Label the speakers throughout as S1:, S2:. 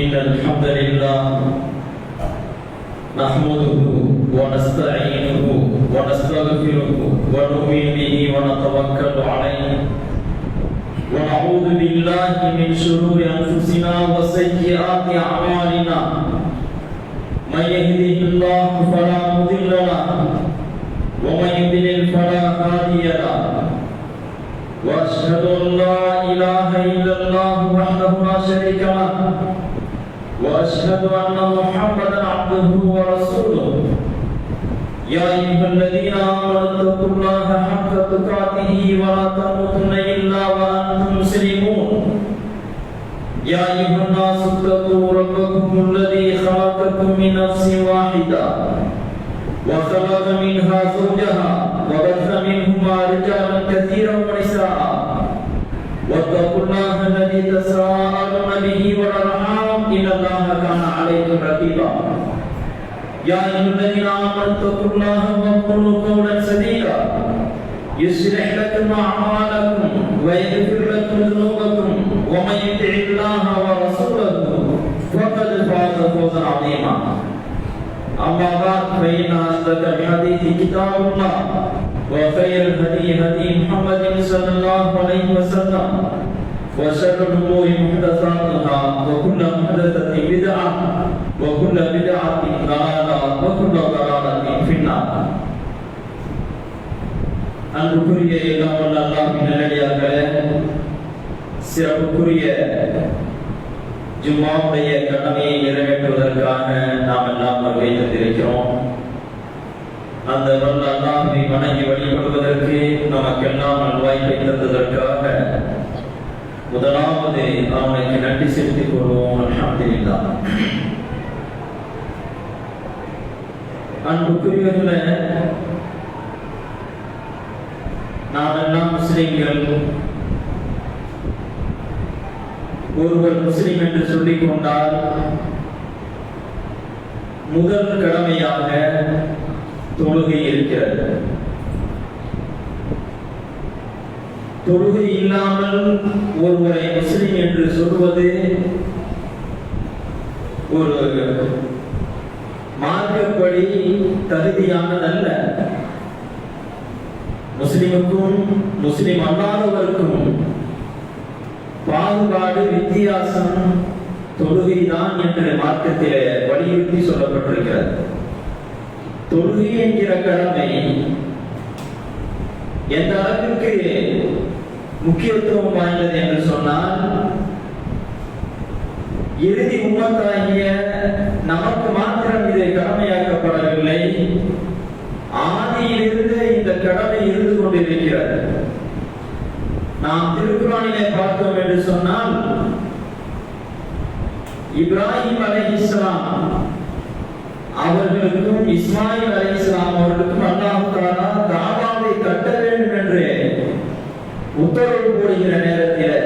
S1: إن الحمد لله نحمده ونستعينه ونستغفره ونؤمن به ونتوكل عليه ونعوذ بالله من شرور أنفسنا وسيئات أعمالنا من يهده الله فلا مضل له ومن يضلل فلا هادي له وأشهد أن لا إله إلا الله وحده لا شريك له وأشهد أن محمدا عبده ورسوله يا أيها الذين آمنوا اتقوا الله حق تقاته ولا تموتن إلا وأنتم مسلمون يا أيها الناس اتقوا ربكم الذي خلقكم من نفس واحدة وخلق منها زوجها وبث منهما رجالا كثيرا ونساء واتقوا الله الذي تساءلون به والأرحام إن الله كان عليكم رقيبا يا أيها الذين آمنوا اتقوا الله وقولوا قولا سديدا يصلح لكم أعمالكم ويغفر لكم ذنوبكم ومن يطع الله ورسوله فقد فاز فوزا عظيما أما بعد فإن أصدق الحديث كتاب الله وخير الهدي هدي محمد صلى الله عليه وسلم وشر الأمور محدثاتها وكل محدثة بدعة وكل بدعة ضلالة وكل ضلالة في النار. அன்புக்குரிய எல்லாம் வல்ல அல்லாஹ்வின் நல்லடியார்களே, சிறப்புக்குரிய ஜும்மாவுடைய கடமையை நிறைவேற்றுவதற்காக நாம் எல்லாம் வருகை தந்திருக்கிறோம். அந்த வல்ல அல்லாஹ்வை வணங்கி வழிபடுவதற்கு நமக்கெல்லாம் நல்வாய்ப்பை தந்ததற்காக முதலாவது அவனுக்கு நன்றி செலுத்திக் கொள்வோம். அல்ஹம்துலில்லாஹ். அன்புக்குரியவர்களே, நாம் எல்லாம் முஸ்லிம்கள். ஒருவர் முஸ்லிம் என்று சொல்லிக் கொண்டால் முதல் கடமையாக தொழுகை இருக்கிறது. தொழுகை இல்லாமல் ஒருவரை முஸ்லிம் என்று சொல்வது ஒரு மார்க்கப்படி தகுதியானதல்ல. முஸ்லிமுக்கும் முஸ்லிம் அல்லாதவருக்கும் பாகுபாடு, வித்தியாசம் தொழுகைதான் என்று மார்க்கத்திலே வலியுறுத்தி சொல்லப்பட்டிருக்கிறது. தொழுகை என்கிற கடமை எந்த அளவிற்கு முக்கியத்துவம் வாய்ந்தது என்று சொன்னால், இறுதி உம்மத்தாகிய நமக்கு மாத்திரம் இது கடமையாக்கப்படவில்லை. ஆதியிலிருந்து இந்த கடமை இருந்து கொண்டிருக்கிறது. நாம் திருக்குர்ஆனிலே பார்த்தோம் என்று சொன்னால், இப்ராஹிம் அலைஹிஸ்ஸலாம் அவர்களுக்கும் இஸ்மாயில் அலைஹிஸ்ஸலாம் அவர்களுக்கும் அல்லாஹ் தஆலா காபாவை கட்ட வேண்டும் என்று உத்தரவு போடுகிற நேரத்தில்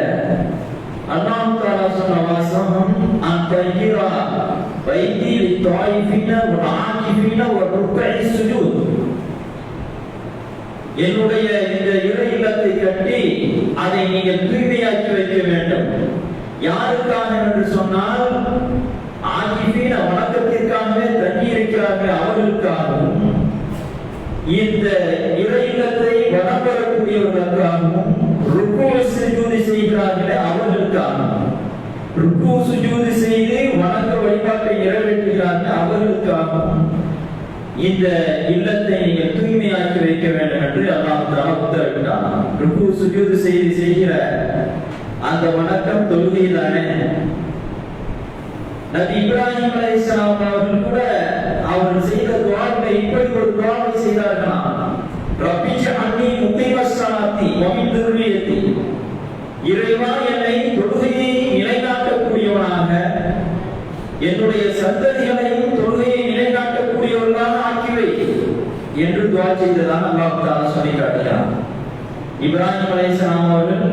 S1: அல்லாஹ் தஆலா சொன்ன வாசகம் அன்தஹிரா பைதி லித்தாயிஃபின வஆகிஃபின வருக்கஇ சுஜூத், என்னுடைய இந்த இறை இல்லத்தை கட்டி அதை நீங்கள் தூய்மையாக்கி வைக்க வேண்டும். யாருக்காக என்று சொன்னால், ஆகிஃபின வணக்கத்திற்காகவே தங்கி இருக்கிறார்கள் அவர்களுக்காகவும், இந்த இறை இல்லத்தை வணங்கக்கூடியவர்களுக்காகவும், ருக்கு சுஜூது செய்கிறார்களே அவர்களுக்காகவும், ருக்கு சுஜூது செய்து வணக்க வழிபாட்டை நிறைவேற்றுகிறார்கள் அவர்களுக்காகவும் இந்த இல்லத்தை நீங்கள் தூய்மையாக்கி வைக்க வேண்டும் என்று அல்லாஹ் தஆலா உத்தரவிட்டார். ருக்கு சுஜூது செய்கிற அந்த வணக்கம் தொழுகைதானே. நபி இப்ராஹிம் அலைஹிஸ்ஸலாம் அவர்கள் கூட அவர்கள் செய்த துஆவை இப்படி ஒரு துஆவை செய்தார்களாம். ரப்பி ஜஅல்னி முகீமஸ் ஸலாத்தி வ மின் துர்ரியத்தி, இறைவா என்னை தொழுகையை நிலைநாட்டக்கூடியவனாக, என்னுடைய சந்ததிகளையும் தொழுகையை நிலைநாட்டக்கூடியவர்களாக ஆக்கிவை என்று துஆ செய்ததாக அல்லாஹ் தஆலா சொல்லி காட்டினார். இப்ராஹிம் அலைஹிஸ்ஸலாம் அவர்கள்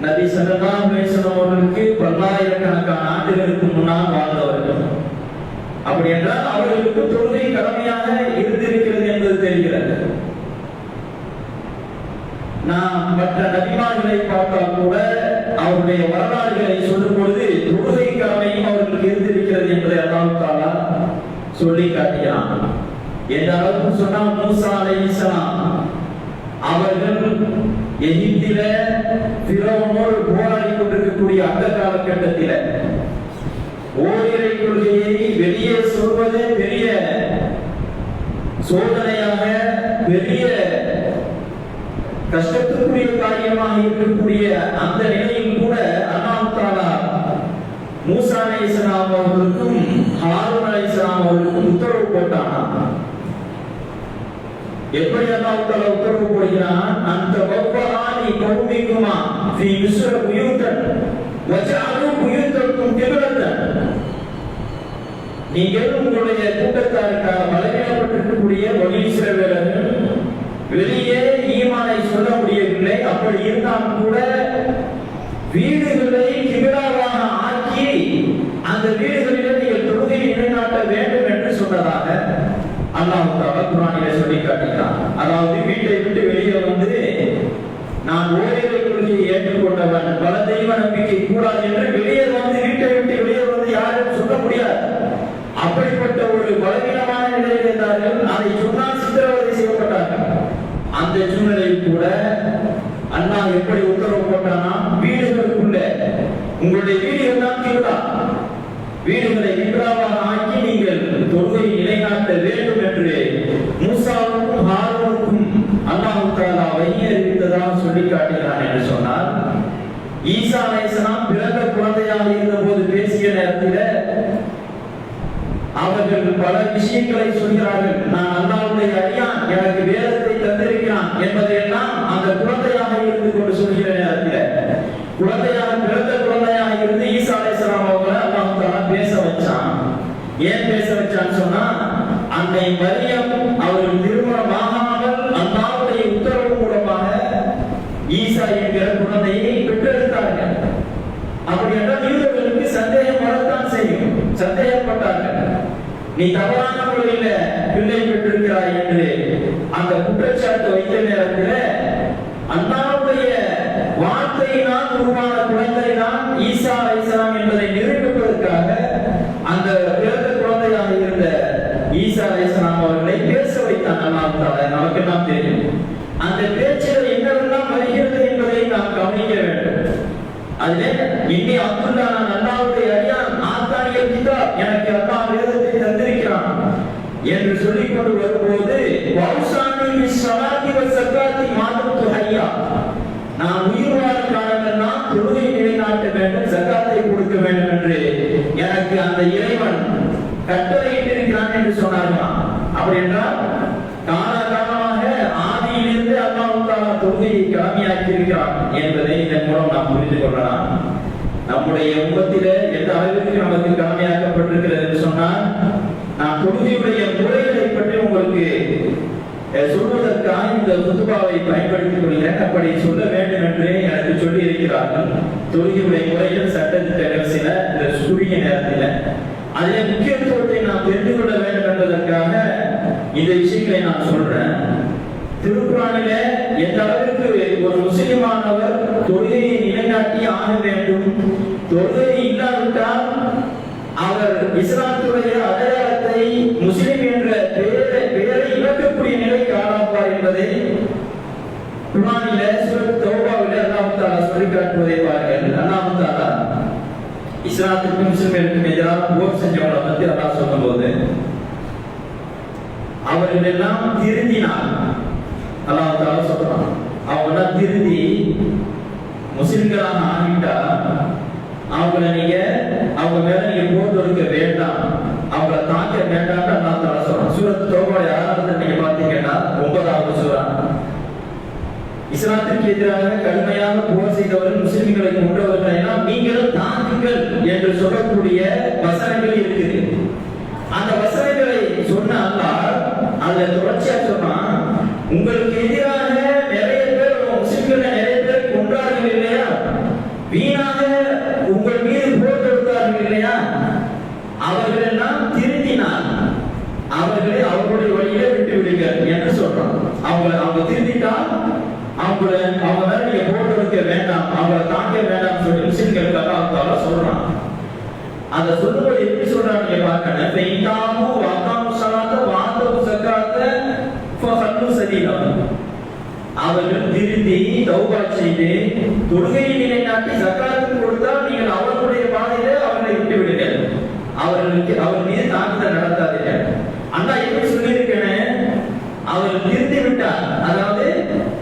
S1: நபி ஸல்லல்லாஹு அலைஹி வஸல்லம் அவர்களுக்கு பல்லாயிரக்கணக்கான ஆண்டுகளுக்கு முன்னால் வாழ்ந்தவர்கள். அப்படி என்றால் அவர்களுக்கு தொழுகை கடமையாக இருந்திருக்கிறது என்பது தெரிகிறது. நாம் மற்ற நபிமார்களை பார்த்தால் கூட அவருடைய வரலாறுகளை சொல்லும் பொழுது தொழுகை கடமையும் அவர்களுக்கு சொல்லி காட்டுகிறான். எந்த அளவுக்கு சொன்னால் மூசா அலைஹிஸ்ஸலாம் அவர்கள் எகிப்தில ஃபிரௌனோடு போராடி கொண்டிருக்கக்கூடிய அந்த காலகட்டத்தில் ஓரிரை கொள்கையை வெளியே சொல்வது பெரிய சோதனையாக, பெரிய கஷ்டத்துக்குரிய காரியமாக இருக்கக்கூடிய அந்த நிலையில் கூட அல்லாஹ் தஆலா மூசா அலைஹிஸ்ஸலாம் அவர்களுக்கும் ஹாரூன் அலைஹிஸ்ஸலாம் அவர்களுக்கும் உத்தரவு போட்டானா. எப்படி அல்லாஹ் தஆலா உத்தரவு போடுகிறான்? அந்த வஃபானி கௌமிகுமா ஃபீ மிஸ்ர புயூதன் வஜஅலு புயூதக்கும் கிப்லத்தன். நீங்கள் உங்களுடைய கூட்டத்தாருக்காக பலவீனப்பட்டிருக்கக்கூடிய பனி இஸ்ரவேலர்கள் வெளியே ஈமானை சொல்ல முடியவில்லை. அப்படி இருந்தாலும் கூட வீடுகளை கிபிலாவாக ஆக்கி அந்த வீடுகளிலே நீங்கள் தொழுகையை நிலைநாட்ட வேண்டும் என்று சொன்னதாக அல்லாஹ் தஆலா குர்ஆனிலே சொல்லி காட்டுகிறான். அதாவது வீட்டை விட்டு வெளியே வந்து நான் ஓரிரை கொள்கையை ஏற்றுக்கொண்டவன், பல தெய்வ நம்பிக்கை கூடாது என்று வெளியே வந்து வீட்டை விட்டு வெளியே வந்து யாரும் சொல்ல முடியாது. அப்படிப்பட்ட ஒரு பலவீனமான நிலையில் இருந்தார்கள். அதை சொன்னால் சித்திரவதை செய்யப்பட்டார்கள். அந்த சூழ்நிலையில் கூட அல்லாஹ் எப்படி உத்தரவு போட்டானா, வீடுகளுக்குள்ள உங்களுடைய வீடுகள் தான் கிப்லா, வீடுகளை கிப்லாவாக ஆக்கி நீங்கள் தொழுகையை நிலைநாட்ட வேண்டும் என்று மூசாவுக்கும் ஹாரூனுக்கும் அல்லாஹ் தஆலா வஹி அறிவித்ததாக சொல்லி காட்டுகிறான் என்று சொன்னால், ஈசா அலைஹிஸ்ஸலாம் பிறந்த குழந்தையாக இருந்தபோது பேசிய நேரத்தில் அவர்கள் பல விஷயங்களை சொல்கிறார்கள். நான் அல்லாஹ்வுடைய அடியான், எனக்கு வேதத்தை தந்திருக்கிறான் என்பதையெல்லாம் அந்த குழந்தையாக இருந்து கொண்டு சொல்கிற நேரத்தில், குழந்தையாக பிறந்த குழந்தையாக இருந்து ஈசா அலைஹிஸ்ஸலாம் அவங்களை அல்லாஹ் தஆலா பேச வச்சான். ஏன் பேச வச்சான்னு சொன்னா, அன்னை மரியம் அவர்கள் திருமணம் ஆகாமல் அல்லாஹ்வுடைய உத்தரவு மூலமாக ஈசா என்கிற குழந்தையை பெற்றெடுத்தார்கள். அப்படி என்றால் யூதர்களுக்கு சந்தேகம் வரத்தான் செய்யும். சந்தேகப்பட்டார்கள், நீ தவறான முறையில் பிள்ளை பெற்றிருக்கிறாய் என்று அந்த குற்றச்சாட்டு வைத்த நேரத்தில் அல்லாஹ்வுடைய வார்த்தையினால் உருவான குழந்தை தான் ஈசா அலைஹிஸ்ஸலாம் என்பதை நிரூபிப்பதற்காக அந்த பிறந்த குழந்தையாக இருந்த ஈசா அலைஹிஸ்ஸலாம் அவர்களை பேச வைத்தான் அல்லாஹ் தஆலா. நமக்கெல்லாம் தெரியும் அந்த பேச்சில் என்னவெல்லாம் வருகிறது என்பதை நாம் கவனிக்க வேண்டும். அதிலே இன்னி அப்துல்லா, நான் அல்லாஹ்வுடைய அடியான், ஆத்தானியல் கிதாப், எனக்கு அல்லாஹ் வேதத்தை தந்திருக்கிறான் என்று சொல்லிக் கொண்டு வரும்போது, வௌசானி பிஸ்ஸலாத்தி வஸகாத்தி மாதத்து ஹய்யா, நான் உயிர் வாழும் காலமெல்லாம் தொழுகை நிலைநாட்ட வேண்டும், ஜகாத்தை கொடுக்க வேண்டும் என்று எனக்கு அந்த இறைவன் கட்டளையிட்டிருக்கிறான் என்று சொன்னார்களாம். அப்படி என்றால் காலகாலமாக ஆதியிலிருந்து அல்லாஹ் தஆலா தொழுகையை கடமையாக்கி இருக்கிறான் என்பதை இதன் மூலம் நாம் புரிந்து கொள்ளலாம். நம்முடைய உம்மத்திலே எந்த அளவிற்கு நமக்கு கடமையாக்கப்பட்டிருக்கிறது என்று சொன்னால், நான் தொழுகையுடைய முறைகளை பற்றி உங்களுக்கு சொல்வதற்காக இந்த குத்துபாவை பயன்படுத்திக் கொள்கிறேன். அப்படி சொல்ல வேண்டும் என்று எனக்கு சொல்லி இருக்கிறார்கள். தொழுகையுடைய முறையில் சட்டத்திட்ட சில இந்த குறுகிய நேரத்தில் அதிலே முக்கியத்துவத்தை நாம் தெரிந்து கொள்ள வேண்டும் என்பதற்காக இந்த விஷயங்களை நான் சொல்றேன். திருக்குறானிலே எந்த அளவிற்கு ஒரு முஸ்லிமானவர் தொழுகையை நிலைநாட்டி ஆக வேண்டும், தொழுகை இல்லாவிட்டால் அவர் இஸ்லாத்துடைய அடையாளத்தை முஸ்லிம் என்ற பெயரை இழக்கக்கூடிய நிலைக்கு ஆளாவார் என்பதை குர்ஆனிலே சூரத் தௌபாவிலே அல்லாஹ் தஆலா சொல்லி காட்டுவதை பாருங்கள். அல்லாஹ் தஆலா இஸ்லாத்துக்கும் முஸ்லிம்களுக்கும் எதிராக போர் செஞ்சவங்களை பற்றி அல்லாஹ் சொல்லும்போது, அவர்கள் எல்லாம் திருந்தினார். அல்லாஹ் தஆலா சொல்றான், அவங்க திருந்தி முஸ்லிம்களாக ஆகிட்டா அவங்கள நீங்க அவங்க மேல நீங்க போர் தொடுக்க வேண்டாம், அவங்கள தாக்க வேண்டாம். அல்லாஹ் தஆலா சொல்றான். சூரத் தௌபா ஆரம்பத்தில் நீங்க பாத்தீங்கன்னா 9வது சூரா, இஸ்லாத்திற்கு எதிராக கடுமையாக போர் செய்தவர்கள், முஸ்லிம்களை கொன்றவர்களை எல்லாம் நீங்களும் தாக்குங்கள் என்று சொல்லக்கூடிய வசனங்கள் இருக்குது. அந்த வசனங்களை சொன்ன அல்லாஹ் அதுல தொடர்ச்சியா சொன்னான், உங்களுக்கு எதிராக நிறைய பேர் முஸ்லிம்களை நிறைய பேர் கொன்றார்கள் இல்லையா, வீணாக உங்கள் மீது போர் தொடுத்தார்கள் இல்லையா, அவர்கள் எல்லாம் திருந்தினார், அவர்களை அவர்களுடைய வழியிலே விட்டு விடுங்கள் என்று சொல்றான். அவங்க திருந்திட்டா அவங்க மேல நீங்க போர் தொடுக்க வேண்டாம், அவங்களை தாக்க வேண்டாம் சொல்லி முஸ்லிம்களுக்கு அல்லாஹ் தஆலா சொல்றான். அந்த சொல்லும்போது எப்படி சொல்றாங்க நீங்க பார்க்கணும். ஃபைதாமு வகாமு ஸலாத வாது ஸகாத ஃபஹல்லு சபீலா. அவர்கள் திருந்தி தௌபா செய்து தொழுகையை நிலைநாட்டி ஜகாத் கொடுத்தால் நீங்கள் அவர்களுடைய பாதையில அவர்களை விட்டு விடுங்கள். அவர் மீது தாக்குதல் நடத்தாதீர்கள். அண்ணா எப்படி சொல்லியிருக்கேன், அவர் திருந்தி விட்டார், அதாவது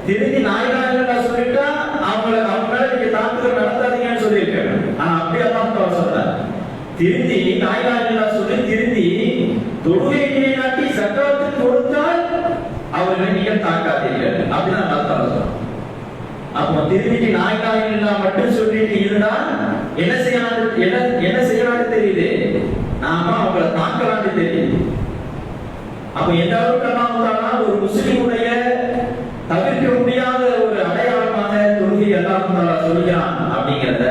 S1: திருந்தி நாயகா சொல்லிட்டா அவங்க மேல நீங்க தாக்குதல் நடத்தாதீங்கன்னு சொல்லியிருக்கேன். ஆனா அப்படி அல்லாஹ் சொல்றார், திருந்தி நாயகா சொல்லி திருந்தி தொழுகை நிலைநாட்டி ஜகாத் கொடுத்தால் அவர்களை நீங்கள் தாக்காதீர்கள் அப்படின்னு அல்லாஹ் சொல்றார். அப்போ திரும்பி நாயகா மட்டும் சொல்லிட்டு இருந்தா என்ன செய்யலாம்னு தெரியுது, நாம அவங்களை தாக்கலாம்னு தெரியுது. அப்ப எந்த அளவுக்கு அல்லாஹ் ஒரு முஸ்லிமுடைய தவிர்க்க முடியாத ஒரு அடையாளமாக தொழுகை அல்லாஹ் சொல்கிறான் அப்படிங்கிறத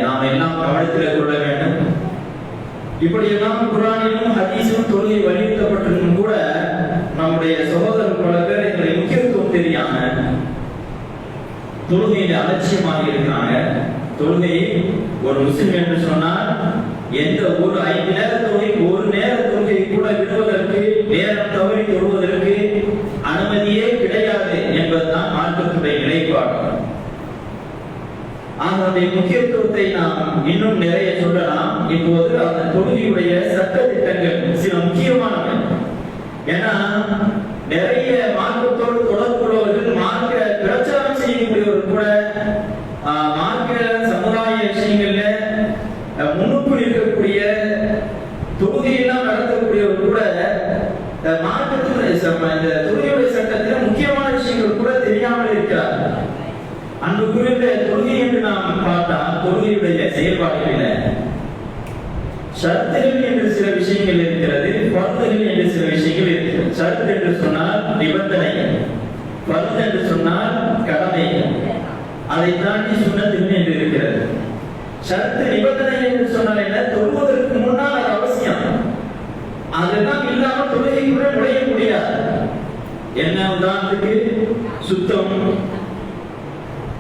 S1: நாம எல்லாம் கவனத்தில் கொள்ள வேண்டும். இப்படி எல்லாம் குர்ஆனிலும் ஹதீஸிலும் தொழுகை வலியுறுத்தப்பட்டிருக்கும் கூட நம்முடைய சகோதரர் பல பேர் எங்களை முக்கியத்துவம் தெரியாம தொழுகையில அலட்சியமாக இருக்கிறாங்க. தொழுகையை ஒரு முஸ்லிம் என்று சொன்னால் எந்த ஒரு 5 நேர தொழுகை, ஒரு நேர தொழுகை கூட விடுவதற்கு, நேரம் தவறி தொழுவதற்கு அனுமதியே கிடையாது என்பதுதான் மார்க்கத்துடைய நிலைப்பாடு. அதனுடைய முக்கியத்துவத்தை நாம் இன்னும் நிறைய சொல்லலாம். இப்போது அந்த தொழுகையுடைய சட்ட திட்டங்கள் சில முக்கியமானவை. ஏன்னா நிறைய மார்க்கத்தோடு தொடர்புள்ளவர்கள், மார்க்க பிரச்சாரம் செய்யக்கூடியவர்கள் கூட மார்க்க சமுதாய விஷயங்கள்ல முன்னுக்குள் இருக்கக்கூடிய தொகுதியெல்லாம் நடத்தக்கூடியவர் கூட மார்க்கத்துடைய இந்த தொழுகையுடைய சட்டத்தில் முக்கியமான விஷயங்கள் கூட தெரியாமல் இருக்கிறார். அன்புக்குரிய தொழுகை என்று நாம் பார்த்தால் தொழுகையுடைய செயல்பாடுகளில் ஷர்த்துகள் என்று சில விஷயங்கள் இருக்கிறது, ஃபர்துகள் என்று சில விஷயங்கள் இருக்கிறது. ஷர்த் என்று சொன்னால் நிபந்தனைகள், ஃபர்து என்று சொன்னால் கடமைகள், அதை தாண்டி சுன்னத்துகள் என்று இருக்கிறது. ஷர்த்து நிபந்தனை என்று சொன்னால் என்ன, தொழுவதற்கு முன்னால் அது அவசியம், அதெல்லாம் இல்லாமல் தொழுகைக்குள்ள நுழைய முடியாது. என்ன உதாரணத்துக்கு சுத்தம்,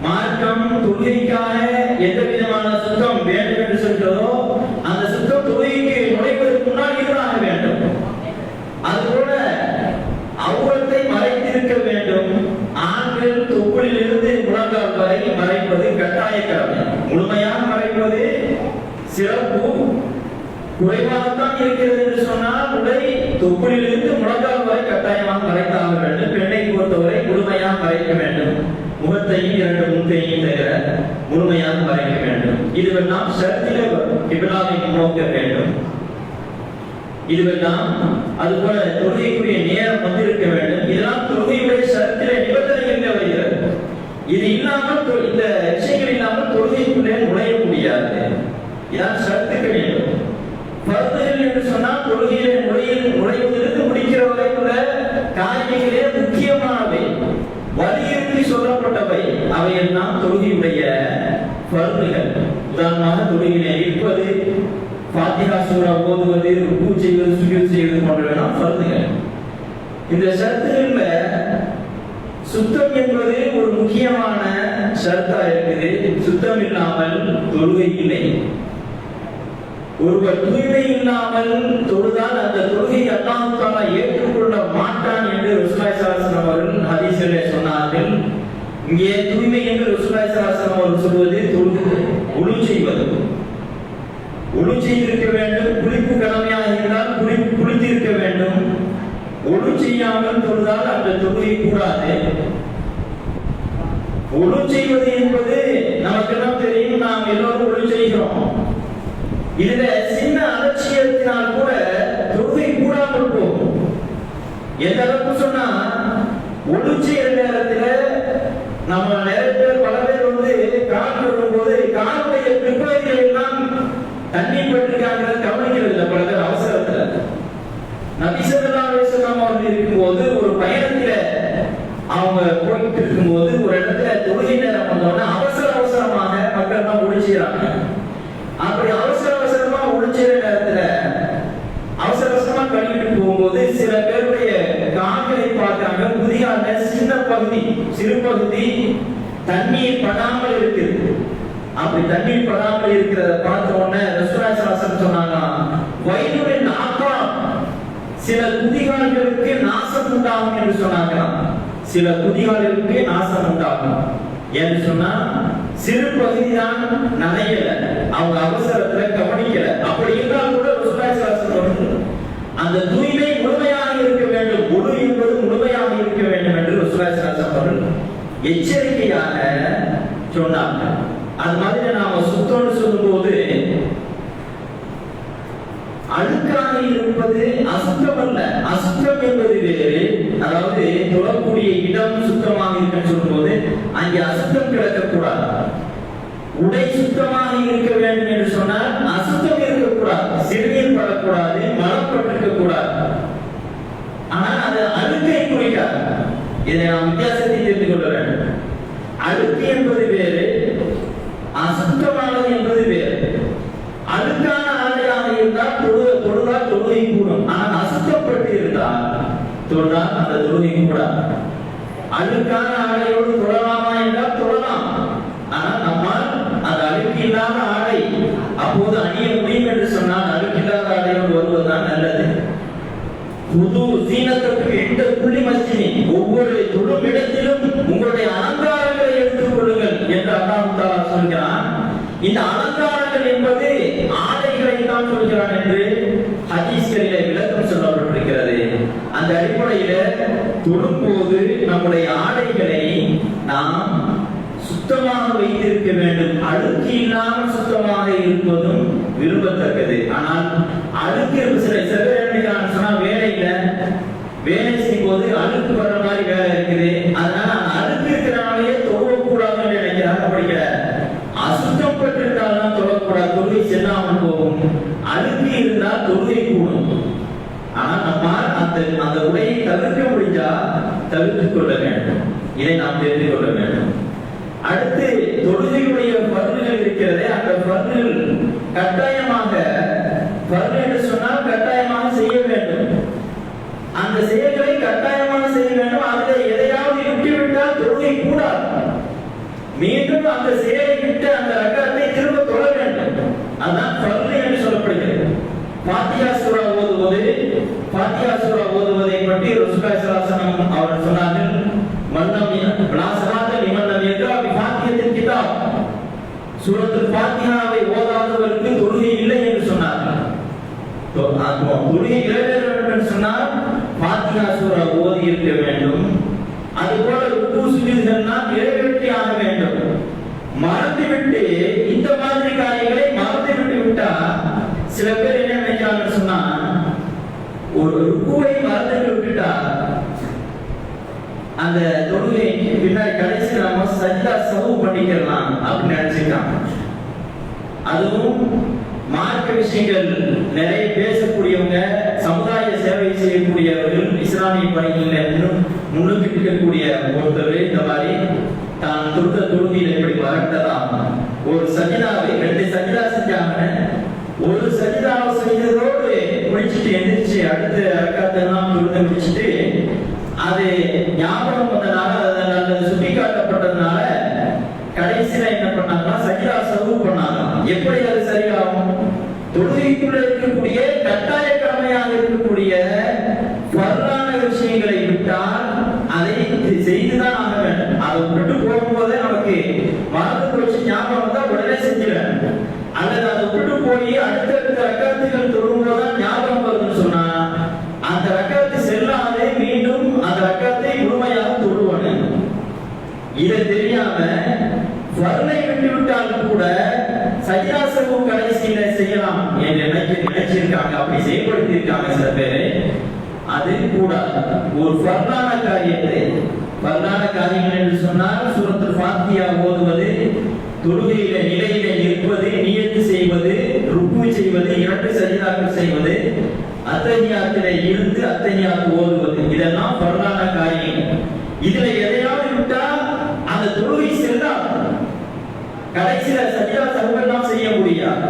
S1: மார்க்கம் தொழுகைக்காக எந்த விதமான சுத்தம் வேண்டும் என்று சொல்கிறதோ அந்த சுத்தம் தொழுகைக்கு நுழைவதற்கு முன்னால் இருந்தாக வேண்டும். அதுபோல அவ்வளத்தை மறைத்திருக்க வேண்டும். ஆண்கள் தொப்புளில் இருந்து முழங்கால் வரை மறைப்பது கட்டாய கடமை. முழுமையாக மறைப்பது சிறப்பு, குறைவாகத்தான் இருக்கிறது என்று சொன்னால் உடை தொப்புளில் இருந்து முழங்கால் வரை கட்டாயமாக மறைத்தாக வேண்டும். பெண்ணை பொறுத்தவரை முழுமையாக மறைக்க வேண்டும். முகத்தையும் 2 முன்கையும் தவிர முழுமையாக மறைக்க வேண்டும். இதுவெல்லாம் ஷர்த்திலே கிப்லாவை நோக்க வேண்டும். இதுவெல்லாம் அதுபோல தொழுகைக்குரிய நேரம் வந்திருக்க வேண்டும். இதெல்லாம் தொழுகையுடைய ஷர்த்திலே நிபந்தனைகள் வருகிறது. இது இல்லாமல், இந்த விஷயங்கள் இல்லாமல் தொழுகைக்குள்ளே நுழைய முடியாது. இதான் ஷர்த்துக்கு வேண்டும். ஃபர்துகள் என்று சொன்னால் தொழுகையிலே நுழைவதிலிருந்து முடிக்கிற வரை உள்ள காரியங்களே முக்கியமானவை, வலியுறுத்தி சொல்லப்பட்டவை. அவையெல்லாம் தொழுகையுடைய ஃபர்துகள். உதாரணமாக தொழுகையிலே இருப்பது, ஃபாத்திஹா சூரா ஓதுவது, ருக்கு செய்வது, சுஜூத் செய்வது போன்றவையெல்லாம் ஃபர்துகள். இந்த ஷர்த்துகள்ல சுத்தம் என்பது ஒரு முக்கியமான ஷர்த்தா இருக்குது. சுத்தம் இல்லாமல் தொழுகை இல்லை. ஒருவர் தூய்மை இல்லாமல் தொழுதால் அந்த தொழுகை அல்லாஹ் தஆலா ஏற்றுக்கொள்ள மாட்டான் என்று ரசூலுல்லாஹி ஸல்லல்லாஹு அலைஹி வஸல்லம் அவர்கள் ஹதீஸிலே சொன்னார்கள். இங்கே தூய்மை என்று ரசூலுல்லாஹி ஸல்லல்லாஹு அலைஹி வஸல்லம் அவர்கள் சொல்வது தொழுகை, உளு செய்வது. உளு செய்திருக்க வேண்டும். குளிப்பு கடமையாக இருந்தால் குளித்திருக்க வேண்டும். உளு செய்யாமல் தொழுதால் அந்த தொழுகை கூடாது. உளு செய்வது என்பது நமக்கெல்லாம் தெரியும், நாம் எல்லோரும் உளு செய்கிறோம். இதுல சின்ன அலட்சியத்தினால் கூட தொழுகை கூடாமல் போகும். எந்த அளவுக்கு சொன்னா, ஒளி செய்கிற நேரத்துல நம்ம நிறைய பேர், பல பேர் கால் கழுவும் போது காலுடைய பிற்பகுதிகள் எல்லாம் தண்ணீர் பட்டிருக்காங்க கவனிக்கிறது இல்லை. பல பேர் அவசரத்துல நபி ஸல்லல்லாஹு அலைஹி வஸல்லம் அவர்கள் இருக்கும்போது ஒரு பயணத்துல அவங்க போயிட்டு இருக்கும்போது ஒரு இடத்துல தொழுகை நேரம் வந்தோடனே அவசரமாக மக்கள் எல்லாம் ஒளி செய்யறாங்க. அப்படி அவசரமா ஒளிச்சிற நேரத்துல அவசரமா கழுவிட்டு போகும்போது சில பேருடைய கால்களை பார்த்தாங்க. புதியான சின்ன பகுதி, சிறு பகுதி தண்ணீர் படாமல் இருக்குது. அப்படி தண்ணீர் படாமல் இருக்கிறத பார்த்த உடனே ரசூலுல்லாஹி ஸல்லல்லாஹு அலைஹி வஸல்லம் சொன்னாங்க, வயலுடன் ஆக்கா, சில குதிகால்களுக்கு நாசம் உண்டாகும் என்று சொன்னாங்களாம். சில குதிகால்களுக்கு நாசம் உண்டாகும் என்று சொன்னா, சிறு பகுதிதான் நனையல, அவங்க அவசரத்துல கவனிக்கல. அப்படி இருந்தால் கூட ரசூலுல்லாஹி ஸல்லல்லாஹு அலைஹி வஸல்லம் அந்த தூய்மை முழுமையாக இருக்க வேண்டும், முழு என்பது முழுமையாக இருக்க வேண்டும் என்று ரசூலுல்லாஹி ஸல்லல்லாஹு அலைஹி வஸல்லம் எச்சரிக்கையாக சொன்னாங்க. அது மாதிரி நாம சுத்தம்னு சொல்லும்போது அழுக்காக இருப்பது அசுத்தம் அல்ல. அசுத்தம் என்பது வேறு. அதாவது தொழக்கூடிய இடம் சுத்தமாக இருக்குன்னு சொல்லும்போது அங்கே அசுத்தம் கிடக்கக்கூடாது. உடை சுத்தமாக இருக்க வேண்டும் என்று சொன்னால் அசுத்தம் இருக்கக்கூடாது, சிறுநீர் படக்கூடாது, மலப்பட்டிருக்க கூடாது. ஆனால் அது அழுக்கை குறிக்காது. இதை நாம் வித்தியாசத்தை தெரிந்து கொள்ள வேண்டும். அழுக்கு என்பது வேறு, அசுத்தமானது என்பது வேறு. அழுக்கான ஆடையாக இருந்தால் தொழுதால் தொழுகை கூடும். ஆனால் அசுத்தப்பட்டு இருந்தால் தொழுதால் அந்த தொழுகை கூடாது. அழுக்கான ஆடையோடு தொழலாமா என்றால் தொழலாம். ஆனால் நம்மால் அது அழுக்கு இல்லாத ஆடை அப்போது அணிய முடியும் என்று சொன்னால் அழுக்கில்லாத ஆடையோடு வருவதுதான் நல்லது. புது சீனத்திற்கு எந்த புள்ளி மஸ்ஜினி, ஒவ்வொரு தொழும் இடத்திலும் உங்களுடைய அலங்காரங்களை எடுத்துக் கொள்ளுங்கள் என்று அல்லாஹ் தஆலா சொல்கிறான். இந்த அலங்காரங்கள் என்பது ஆடைகளை தான் சொல்கிறான் என்று ஹதீஸ்களிலே விளக்கம் சொல்லப்பட்டிருக்கிறது. அந்த அடிப்படையில தொழும்போது நம்முடைய ஆடைகளை நாம் சுத்தமாக வைத்திருக்க வேண்டும். அழுக்கு இல்லாமல் சுத்தமாக இருப்பதும் விரும்பத்தக்கது. ஆனால் அழுக்கு சில பேர் சொன்னா வேலை செய்யும் போது அழுக்கு வர்ற மாதிரி வேலை இருக்குது, அதனால அழுக்கு இருக்கிறனாலேயே தொழக்கூடாதுன்னு நினைக்கிறாங்க. அப்படி கிடையாது. அசுத்தம் பெற்றிருந்தால்தான் தொழக்கூடாது, தொழுகை செல்லாமல் போகும். அழுக்கு இருந்தால் தொழுகை கூடும். ஆனால் நம்மால் அந்த உடையை தவிர்க்க முடிஞ்சா தவிர்த்துக் கொள்ள வேண்டும். இதை நாம் தெரிந்து கொள்ள வேண்டும். அடுத்து தொழுகையுடைய பருந்துகள் இருக்கிறது. அந்த பருந்துகள் கட்டாயமாக, பருந்து என்று சொன்னால் கட்டாயமாக செய்ய வேண்டும். அந்த செயல்களை கட்டாயமாக செய்ய வேண்டும். அதில் எதையாவது விட்டுவிட்டால் தொழுகை கூடாது. மீண்டும் அந்த செயலை விட்டு அந்த ரக்காத்தை திரும்ப தொழ வேண்டும். அதுதான் பருந்து என்று சொல்லப்படுகிறது. ஃபாத்திஹா சூரா ஓதுவதை பற்றி ரசூலுல்லாஹி ஸல்லல்லாஹு அலைஹி வஸல்லம் அவர்கள் சொன்னார்கள், சூரத்துல் ஃபாத்திஹாவை ஓதாதவருக்கு தொழுகை இல்லை என்று சொன்னார்கள். தொழுகை நிறைவேற வேண்டும் என்று சொன்னால் ஃபாத்திஹா சூரா ஓதி இருக்க வேண்டும். அதுபோல ருக்கு சுஜூதுகள்லாம் நிறைவேற்றி ஆக வேண்டும். மறந்துவிட்டு இந்த மாதிரி காரியங்களை மறந்துவிட்டு விட்டா சில பேர் என்ன நினைக்கிறாங்கன்னு சொன்னா, ஒரு ருக்குவை மறந்து விட்டுட்டா அந்த தொழுகைக்கு பின்னாடி கடைசி நாம சஜ்தா சஹூ பண்ணிக்கலாம் அப்படின்னு நினைச்சிருக்காங்க. அதுவும் மார்க்க விஷயங்கள் நிறைய பேசக்கூடியவங்க, சமுதாய சேவை செய்யக்கூடியவர்கள், இஸ்லாமிய பணிகளில் முன்னுக்கு இருக்கக்கூடிய ஒருத்தர் இந்த மாதிரி தான் தொழுகையில் எப்படி மறந்ததாம். ஒரு சஜிதாவை 2 சஜிதா செஞ்சாங்க. ஒரு சஜிதாவை செய்ததோடு முடிச்சுட்டு எந்திரிச்சு அடுத்த ரக்காத்தெல்லாம் தொழுகை முடிச்சுட்டு அது ஞாபகம் வந்தனால, அது சுட்டி காட்டப்பட்டதுனால கடைசியில என்ன பண்ணாங்கன்னா சஜிதா சஹூ பண்ணாங்க. எப்படி அது சரியாகும்? தொழுகைக்குள்ள இருக்கக்கூடிய கட்டாய கடமையாக இருக்கக்கூடிய ஃபர்லான விஷயங்களை விட்டால் அதை செய்துதான் ஆக வேண்டும். அதை விட்டு போகும்போதே நமக்கு மறந்து போச்சு, ஞாபகம் வந்தா உடனே செஞ்சிடணும். அல்லது அதை விட்டு போய் அடுத்தடுத்த ரக்காத்துகள் தொழும்போதுதான் ஞாபகம் வருதுன்னு சொன்னா அந்த ரக்காத்து செல்லாதே மீண்டும் அந்த ரக்காத்தை முழுமையாக தொழுவணும். இதை தெரியாம ஃபர்லை விட்டு விட்டால் கூட சஜ்தா சஹூ கடைசியில செய்யலாம் என்று நினைச்சிருக்காங்க. அப்படி செயல்படுத்தி இருக்காங்க சில பேரு. அது கூடாது. ஒரு ஃபர்லான காரியங்கள் என்று சொன்னால் சூரத்துல் ஃபாத்திஹா ஓதுவது, தொழுகையில நிலையில இருப்பது, நியத்து செய்வது, ருக்கு செய்வது, 2 சஜிதாக்கள் செய்வது, அத்தஹியாத்திலே இருந்து அத்தஹியாத் ஓதுவது, இதெல்லாம் ஃபர்லான காரியங்கள். இதுல எதையாவது விட்டா அந்த தொழுகை செல்லாது. கடைசியில சஜ்தா சஹூ எல்லாம் செய்ய முடியாது.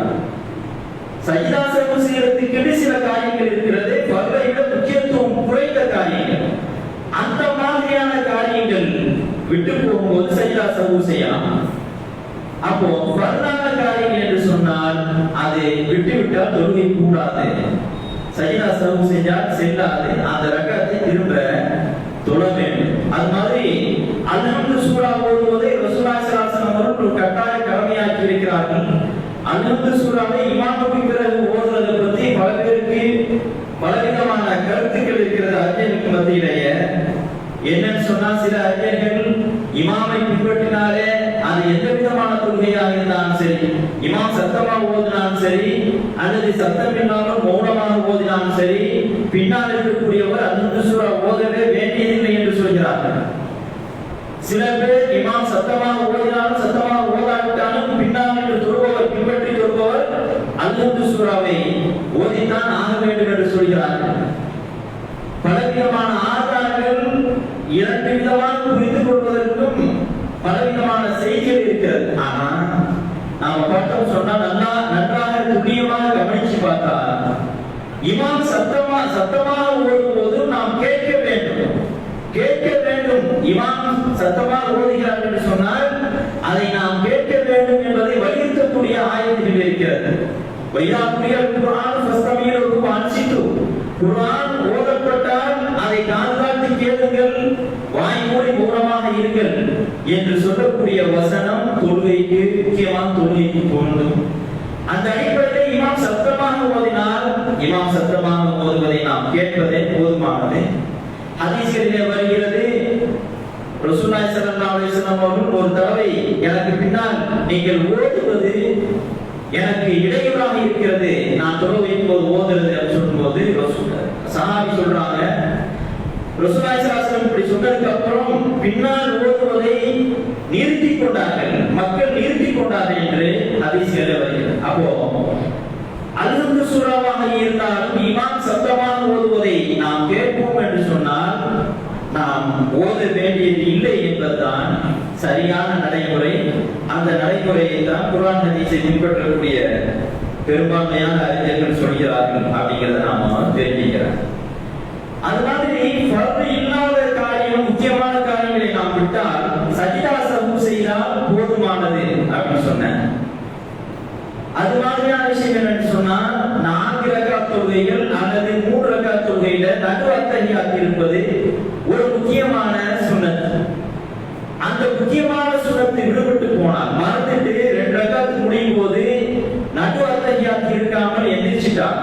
S1: சஜ்தா சஹூ செய்யறதுக்கு சில காரியங்கள் இருக்கிறது, ஃபர்லை விட முக்கியத்துவம் குறைந்த காரியங்கள். அந்த மாதிரியான காரியங்கள் விட்டு போகும்போது சஜ்தா சஹூ செய்யலாம். அப்போ பரலான காரியங்கள் என்று சொன்னால் அதை விட்டுவிட்டால் தொழுகை கூடாது. சஜிதா சஹு செஞ்சால் செல்லாது. அந்த ரகத்தை திரும்ப தொழ வேண்டும். அது மாதிரி அல்ஹம்து சூரா ஓதுவதை ரசூலுல்லாஹி ஸல்லல்லாஹு அலைஹி வஸல்லம் அவர்கள் கட்டாய கடமையாக்கி இருக்கிறார்கள். அல்ஹம்து சூராவை இமாமுக்கு பிறகு ஓதுவதை பற்றி பல பேருக்கு பலவிதமான கருத்துக்கள் இருக்கிறது அறிஞர்களுக்கு மத்தியிலேயே. என்னன்னு சொன்னா சில அறிஞர்கள் இமாமை பின்பற்றினாலே அது எந்த விதமான தொழுகையாக இருந்தாலும் சரி, இமாம் சத்தமாக ஓதினாலும் சரி அல்லது சத்தம் இல்லாமல் மௌனமாக ஓதினாலும் சரி, பின்னால் இருக்கக்கூடியவர் அல்ஹம்து சூரா ஓதவே வேண்டியதில்லை என்று சொல்கிறார்கள். சில பேர் இமாம் சத்தமாக ஓதினாலும் சத்தமாக ஓதாவிட்டாலும் பின்னால் என்று தொழுபவர் பின்பற்றி தொழுபவர் அல்ஹம்து சூராவை ஓதித்தான் ஆக வேண்டும் என்று சொல்கிறார்கள். பலவிதமான ஆதாரங்கள் இரண்டு விதமாக புரிந்து கொள்வதற்கும் பலவிதமான செய்திகள் இருக்கிறது. ஆனா நாம பார்த்தோம் சொன்னா நன்றாக துல்லியமாக கவனிச்சு பார்த்தா இமாம் சத்தமாக ஓதும்போது நாம் கேட்க வேண்டும். இமாம் சத்தமாக ஓதுகிறார் என்று சொன்னால் அதை நாம் கேட்க வேண்டும் என்பதை வலியுறுத்தக்கூடிய ஆயத்தில் இருக்கிறது. குர்ஆன் ஓதப்பட்டால் அதை காதாழ்த்தி கேளுங்கள், வாய் மூடி மௌனமாக இருங்கள் என்று சொல்லக்கூடிய வசனம் தொழுகைக்கு முக்கியமான தொழுகைக்கு பொருந்தும். அந்த அடிப்படையில் இமாம் சத்தமாக ஓதினால் இமாம் சத்தமாக ஓதுவதை நாம் கேட்பதே போதுமானது. ஹதீஸ்களிலே வருகிறது, ரசூலுல்லாஹி ஸல்லல்லாஹு அலைஹி வஸல்லம் அவர்கள் ஒரு தடவை எனக்கு பின்னால் நீங்கள் ஓதுவது எனக்கு இடையூறாக இருக்கிறது, நான் தொழுகையின் போது ஓதுறது என்று சொல்லும்போது சஹாபி சொல்றாங்க, ரசூலுல்லாஹி ஸல்லல்லாஹு அலைஹி வஸல்லம் இப்படி சொன்னதுக்கு அப்புறம் பின்னால் ஓதுவதை நிறுத்திக் கொண்டார்கள், மக்கள் நிறுத்திக் கொண்டார்கள் என்று ஹதீஸ்களில் வருகிறது. அப்போ அல்ஹம்து சூராவாக இருந்தாலும் இமாம் சத்தமாக ஓதுவதை நாம் கேட்போம் என்று சொன்னால் நாம் ஓத வேண்டியது இல்லை என்பதுதான் சரியான நடைமுறை. அந்த நடைமுறையை தான் குர்ஆன் ஹதீஸை பின்பற்றக்கூடிய பெரும்பான்மையான அறிஞர்கள் சொல்கிறார்கள் அப்படிங்கிறத நாம தெரிஞ்சுக்கிறோம். அது மாதிரி ஃபர்து இல்லாத காரியம், முக்கியமான காரியங்களை நாம் விட்டால் சஜிதா சஹு செய்தால் போதுமானது அப்படின்னு சொன்னேன். அது மாதிரியான விஷயம் என்னன்னு சொன்னா 4 ரக்காத் தொழுகைகள் அல்லது 3 ரக்காத் தொழுகையில நடு அத்தஹியாத் இருப்பது ஒரு முக்கியமான சுன்னத். அந்த முக்கியமான சுன்னத்தை விடுபட்டு போனால் மறந்துட்டு 2 ரக்காத் முடியும் போது நடு அத்தஹியாத் இருக்காமல் எந்திரிச்சிட்டான்,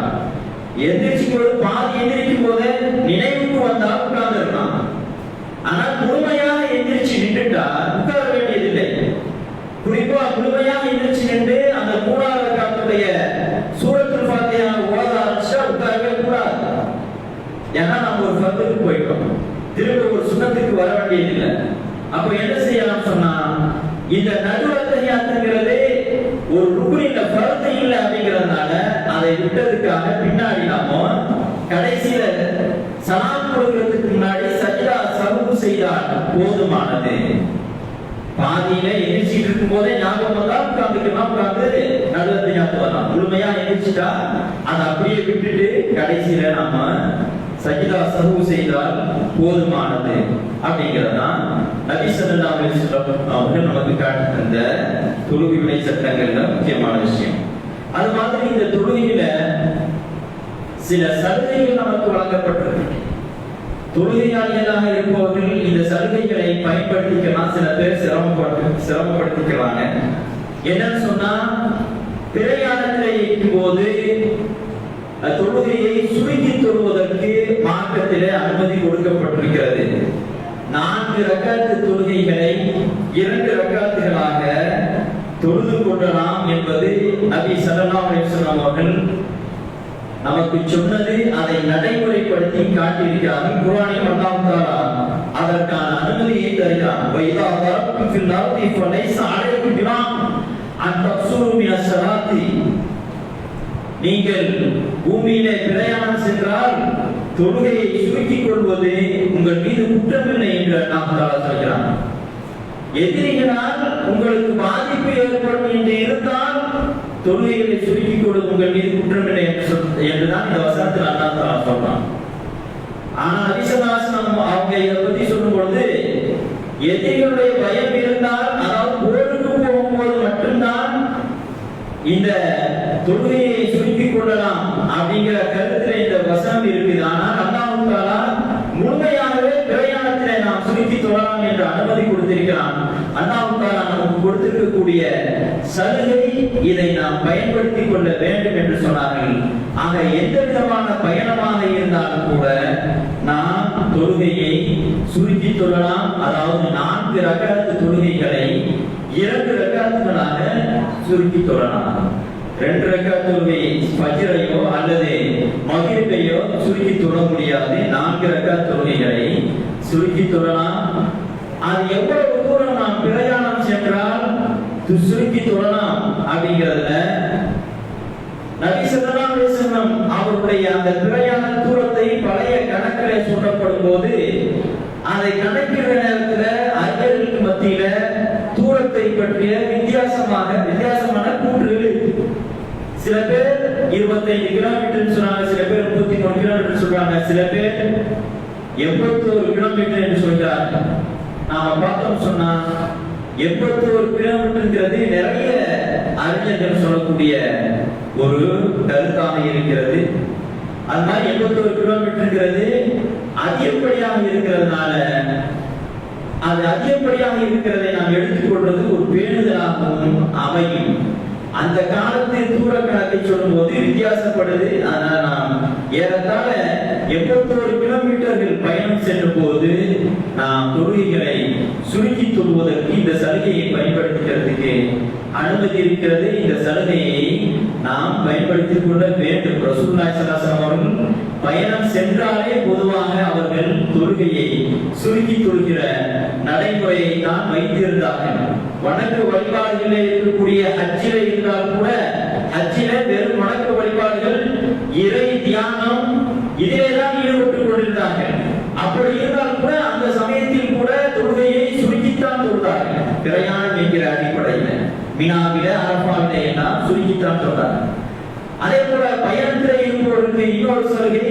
S1: எந்திரிக்கும் போது பாதி எந்திரிக்கும் போது நினைவுக்கு வந்தா உட்கார்ந்து இருக்கான். ஆனால் முழுமையாக எந்திரிச்சு நின்றுட்டா உட்கார வேண்டியதில்லை. குறிப்பா முழுமையாக எந்திரிச்சு நின்று அந்த 3வது ரக்காத்துடைய சூரத்துல் ஃபாத்திஹா ஓத ஆரம்பிச்சா உட்காரவே கூடாது. ஏன்னா நம்ம ஒரு ஃபர்துக்கு போயிட்டோம், திரும்ப ஒரு சுன்னத்துக்கு வர வேண்டியதில்லை. அப்ப என்ன செய்யலாம் சொன்னா, இந்த நடு அத்தஹியாத்துங்கிறது ஒரு ருக்னில ஃபர்து இல்லை அப்படிங்கிறதுனால அதை விட்டதுக்காக பின்னாடி நாம கடைசியில சலாம் கொடுக்கிறதுக்கு முன்னாடி சஜ்தா சஹு செய்தால் போதுமானது. பாதியில எந்திரிச்சிட்டு இருக்கும் போதே ஞாபகம் வந்தா உட்கார்ந்து நடு அத்தஹியாத் வரலாம். முழுமையா எந்திரிச்சிட்டா அதை அப்படியே விட்டுட்டு கடைசியில நாம சஜ்தா சஹு செய்தால் போதுமானது அப்படிங்கிறதான் நபி ஸல்லல்லாஹு அலைஹி வஸல்லம் அவர்கள் நமக்கு காட்டி தந்த தொழுகையுடைய சட்டங்கள்ல முக்கியமான விஷயம். அது மாதிரி இந்த தொழுகையில சில சலுகைகள் நமக்கு வழங்கப்பட்டிருக்கு. தொழுகையாளிகளாக இருப்பவர்கள் இந்த சலுகைகளை பயன்படுத்திக்கலாம். சில பேர் சிரமப்படுத்திக்கிறாங்க. என்னன்னு சொன்னா, பிரயாணத்தில் இருக்கும் போது தொழுகையை சுருக்கி தொழுவதற்கு மார்க்கத்திலே அனுமதி கொடுக்கப்பட்டிருக்கிறது. 4 ரக்காத்து தொழுகைகளை 2 ரக்காத்துகளாக தொழுது கொள்ளலாம் என்பது நபி ஸல்லல்லாஹு அலைஹி வஸல்லம் அவர்கள் நமக்கு சொன்னது. அதை நடைமுறைப்படுத்தி காட்டியிருக்கிறார்கள். குர்ஆனில் அல்லாஹ் தஆலா அதற்கான அனுமதியை தருகிறார். வைதா தரக்கும் ஃபில் அர்தி ஃபலைஸ அலைக்கும் ஜுனாஹ் அன் தக்ஸுரு மினஸ் ஸலாத்தி. நீங்கள் பூமியிலே பிரயாணம் சென்றால் தொழுகையை சுருக்கிக் கொள்வது உங்கள் மீது குற்றமில்லை என்று அல்லாஹ் தஆலா சொல்கிறார். எதிரிகளால் உங்களுக்கு பாதிப்பு ஏற்படும் என்று இருந்தால் தொழுகைகளை சுருக்கிக் கொள்வது உங்கள் மீது குற்றமில்லை என்றுதான் இந்த வசனத்தில் அல்லாஹ் தஆலா சொல்றான். ஆனா நபி ஸல்லல்லாஹு அலைஹி வஸல்லம் அவங்க இதை பத்தி சொல்லும் பொழுது எதிரிகளுடைய பயம் இருந்தால், அதாவது போருக்கு போகும்போது மட்டும் இந்த தொழுகையை சுருக்கிக் கொள்ளலாம் அப்படிங்கிற கருத்துல இந்த வசனம் இருக்குது. ஆனால் அல்லாஹ் தஆலா முழுமையாகவே பிரயாணத்திலே நாம் சுருக்கி தொழலாம் என்று அனுமதி கொடுத்திருக்கிறான். அல்லாஹ் தஆலா நமக்கு கொடுத்திருக்கக்கூடிய சலுகை, இதை நாம் பயன்படுத்திக் கொள்ள வேண்டும் என்று சொன்னார்கள். ஆக எந்த விதமான பயணமாக இருந்தாலும் கூட நாம் தொழுகையை சுருக்கி தொழலாம். அதாவது 4 ரக்அத் தொழுகைகளை 2 ரக்அத்களாக சுருக்கி தொழலாம். 2 ரக்அத் தொழுகை ஃபஜ்ரையோ அல்லது மக்ரிபையோ சுருக்கி தொழ முடியாது. 4 ரக்அத் தொழுகைகளை சுருக்கி தொழலாம். அது எவ்வளவு தூரம் நாம் பிரயாணம் சென்றால் சுருக்கி தொழலாம் அப்படிங்கிறதுல நபி ஸல்லல்லாஹு அலைஹி வஸல்லம் அவருடைய அந்த பிரயாண தூரத்தை பழைய கணக்கிலே சொல்லப்படும் போது அதை கணக்கிடுற நேரத்தில் அறிஞர்களுக்கு மத்தியில தூரத்தை பற்றிய வித்தியாசமான கூற்றுகள் இருக்கு. சில பேர் 25 கிலோமீட்டர் சொன்னாங்க, சில பேர் 33 கிலோமீட்டர் சொல்றாங்க, சில பேர் 81 கிலோமீட்டர் என்று சொல்றாங்க. நாம பார்த்தோம் சொன்னா 81 கிலோமீட்டர்ங்கிறது நிறைய அறிஞர்கள் சொல்லக்கூடிய ஒரு கருத்தாக இருக்கிறது. அது மாதிரி 81 கிலோமீட்டர்ங்கிறது அதிகப்படியாக இருக்கிறதுனால அது அதிகப்படியாக இருக்கிறதை நாம் எடுத்துக்கொள்வது ஒரு பேணுதலாகவும் அமையும். அந்த காலத்தில் தூர கணக்கை சொல்லும் போது வித்தியாசப்படுது. அதனால நாம் ஏறத்தாழ 81 கிலோமீட்டர்கள் பயணம் சென்ற போது நாம் தொழுகைகளை சுருக்கி தொழுவதற்கு இந்த சலுகையை பயன்படுத்துகிறதுக்கு அனுமதி இருக்கிறது. இந்த சலுகையை நாம் பயன்படுத்திக் கொள்ள வேண்டும். ரசூலுல்லாஹி ஸல்லல்லாஹு அலைஹி வஸல்லம் அவர்கள் பயணம் சென்றாலே பொதுவாக அவர்கள் தொழுகையை சுருக்கி தொழுகிற நடைமுறையை தான் வைத்திருந்தார்கள். வணக்க வழிபாடுகளில் இருக்கக்கூடிய ஹஜ்ஜில இருந்தால் கூட ஹஜ்ஜில வெறும் வணக்க வழிபாடுகள், இறை தியானம் இதிலேதான் ஈடுபட்டுக் கொண்டிருந்தார்கள். அப்படி இருந்தால் கூட அந்த சமயத்தில் கூட தொழுகையை சுருக்கித்தான் தொழுதார்கள். பிரயாணம் என்கிற அடிப்படையில் மினாவில அரபாவில எல்லாம் சுருக்கித்தான் தொழுதார்கள். அதே போல பயணத்தில் இருப்பவர்களுக்கு இன்னொரு சலுகை,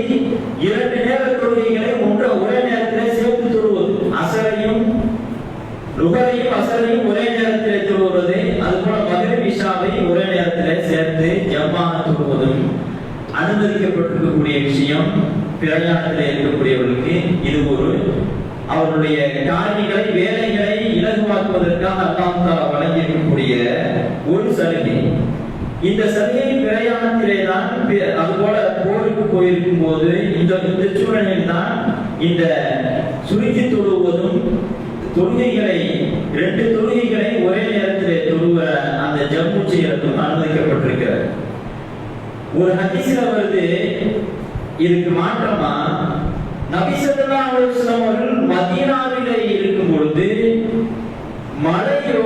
S1: 2 நேர தொழுகைகளை ஒரே நேரத்தில் சேர்த்து தொழுவது. லுஹரையும் அஸரையும் ஒரே நேரத்தில் தொழுவது, அதுபோல மக்ரிப் இஷாவை ஒரே நேரத்தில் சேர்த்து ஜமாஅ தொழுவதும் அனுமதிக்கப்பட்டிருக்கக்கூடிய விஷயம். பிரயாணத்தில் இருக்கக்கூடியவர்களுக்கு இது ஒரு அவருடைய காரியங்களை வேலைகளை இலகுவாக்குவதற்காக அல்லாஹ் தஆலா வழங்கியிருக்கக்கூடிய ஒரு சலுகை. இந்த சலுகை பிரயாணத்திலே தான், அதுபோல போருக்கு போயிருக்கும் போது இந்த சூழலில் தான் இந்த சுருக்கி தொழுவதும் தொழுகைகளை 2 தொழுகைகளை ஒரே நேரத்திலே தொழுவ அந்த ஜம்மு செய்யறதும் அனுமதிக்கப்பட்டிருக்கிறது. ஒரு ஹதீஸ்ல வருது, இதுக்கு மாற்றமா நபி ஸல்லல்லாஹு அலைஹி வஸல்லம் அவர்கள் மதீனாவிலே இருக்கும் பொழுது மழையோ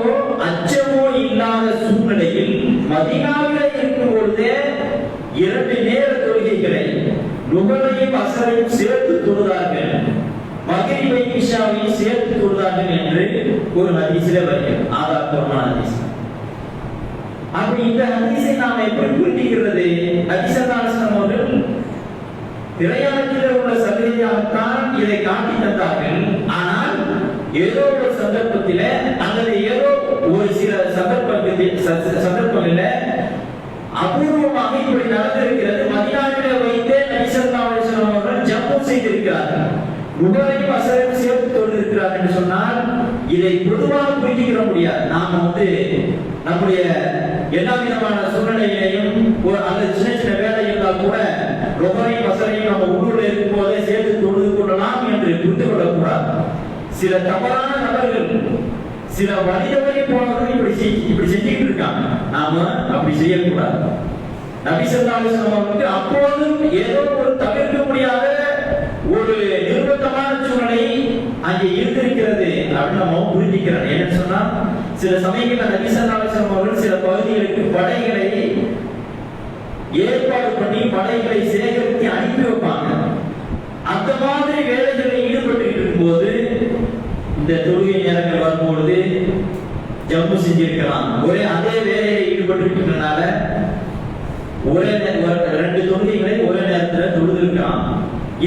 S1: அச்சமோ இல்லாத சூழ்நிலையில் மதீனாவிலே இருக்கும் பொழுதே 2 நேர தொழுகைகளை லுஹரையும் அஸரையும் சேர்த்து தொழுதார்கள், மக்ரிபை இஷாவையும் சேர்த்து தொழுதார்கள் என்று ஒரு ஹதீஸிலே வருகிறது. ஆதாரபூர்வமான ஹதீஸ். அப்ப இந்த ஹதீஸை நாம் எப்படி புரிஞ்சுக்கிறது? நபி ஸல்லல்லாஹு அலைஹி வஸல்லம் அவர்கள் பிரயாணத்தில் உள்ள சலுகையாகத்தான் இதை காட்டி தந்தார்கள். ஆனால் ஏதோ ஒரு சந்தர்ப்பத்தில் அல்லது ஏதோ ஒரு சில சந்தர்ப்பங்களில் அபூர்வமாக இப்படி நடந்திருக்கிறது. மதீனாவிலே வைத்தே நபி ஸல்லல்லாஹு அலைஹி வஸல்லம் அவர்கள் ஜம்மு செய்திருக்கிறார்கள், லுஹரையும் அஸரையும் சேர்த்து தொழுதிருக்கிறார்கள் என்று சொன்னால் இதை பொதுவாக புரிஞ்சுக்கிற முடியாது. நாம நம்முடைய எல்லா விதமான சூழ்நிலையிலையும் அல்லது சின்ன சின்ன வேலை இருந்தால் கூட லுஹரையும் அஸரையும் நம்ம உள்ளூர்ல இருக்கும் போதே சேர்த்து தொழுது கொள்ளலாம் என்று புரிந்து கொள்ளக்கூடாது. சில தவறான நபர்கள், சில வழிதவறி போனவர்கள் இப்படி செஞ்சுட்டு இருக்காங்க. நாம அப்படி செய்யக்கூடாது. நபி ஸல்லல்லாஹு அலைஹி வஸல்லம் அவர்களுக்கு அப்போதும் ஏதோ ஒரு தவிர்க்க முடியாத ஒரு நிர்பந்தமான சூழ்நிலை அங்கே இருந்திருக்கிறது அப்படின்னு நம்ம புரிஞ்சுக்கிறோம். என்னன்னு சொன்னா, சில சமயங்களில் நபி ஸல்லல்லாஹு அலைஹி வஸல்லம் அவர்கள் சில பகுதிகளுக்கு படைகளை ஏற்பாடு பண்ணி படைகளை சேகரித்து அனுப்பி வைப்பாங்க. அந்த மாதிரி வேலைகளில் ஈடுபட்டு இருக்கும் போது இந்த தொழுகை நேரங்கள் வரும்பொழுது ஜம்மு செஞ்சிருக்கலாம். அதே வேலையில் ஈடுபட்டு இருக்கிறதுனால ஒரே 2 தொழுகைகளை ஒரே நேரத்தில் தொழுதிருக்கலாம்.